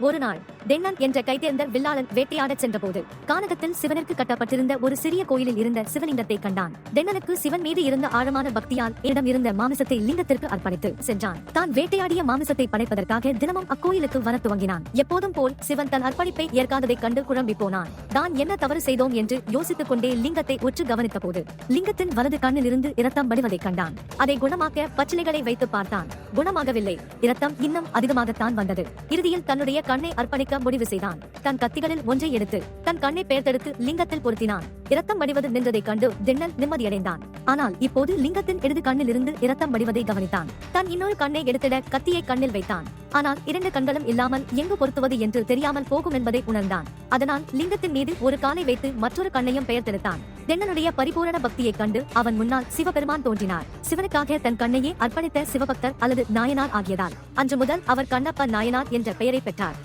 ஒரு நாள் தென்னன் என்ற கைதேர்ந்த வில்லாளன் வேட்டையாடச் சென்றபோது கானகத்தில் சிவனுக்கு கட்டப்பட்டிருந்த ஒரு சிறிய கோயிலில் இருந்த சிவலிங்கத்தை கண்டான். தென்னனுக்கு சிவன் மீது இருந்த ஆழமான பக்தியால் இடம் இருந்த மாமிசத்தை லிங்கத்திற்கு அர்ப்பணித்து சென்றான். தான் வேட்டையாடிய மாமிசத்தை படைப்பதற்காக தினமும் அக்கோயிலுக்கு வர துவங்கினான். எப்போதும் போல் சிவன் தன் அர்ப்பணிப்பை ஏற்காததைக் கண்டு குழம்பி போனான். தான் என்ன தவறு செய்தோம் என்று யோசித்துக் கொண்டே லிங்கத்தை உற்று கவனித்த போது லிங்கத்தின் வலது கண்ணில் இருந்து இரத்தம் வடிவதைக் கண்டான். அதை குணமாக்க பச்சிலைகளை வைத்து பார்த்தான். குணமாகவில்லை. இரத்தம் இன்னும் அதிகமாகத்தான் வந்தது. இறுதியில் தன்னுடைய கண்ணை அர்ப்பணிக்க முடிவு செய்தான். தன் கத்திகளில் ஒன்றை எடுத்து தன் கண்ணை பெயர்த்தெடுத்து லிங்கத்தில் பொருத்தினான். இரத்தம் வடிவது நின்றதைக் கண்டு தென்னன் நிம்மதியடைந்தான். ஆனால் இப்போது லிங்கத்தின் இடது கண்ணில் இருந்து இரத்தம் வடிவதை கவனித்தான். தன் இன்னொரு கண்ணை எடுத்திட கத்தியை கண்ணில் வைத்தான். ஆனால் இரண்டு கண்களும் இல்லாமல் எங்கு பொருத்துவது என்று தெரியாமல் போகும் என்பதை உணர்ந்தான். அதனால் லிங்கத்தின் மீது ஒரு காலை வைத்து மற்றொரு கண்ணையும் பெயர்த்தெடுத்தான். தென்னனுடைய பரிபூரண பக்தியைக் கண்டு அவன் முன்னால் சிவபெருமான் தோன்றினார். சிவனுக்காக தன் கண்ணையே அர்ப்பணித்த சிவபக்தர் அல்லது நாயனார் ஆகியதால் அன்று முதல் அவர் கண்ணப்ப நாயனார் என்ற பெயரை பெற்றார்.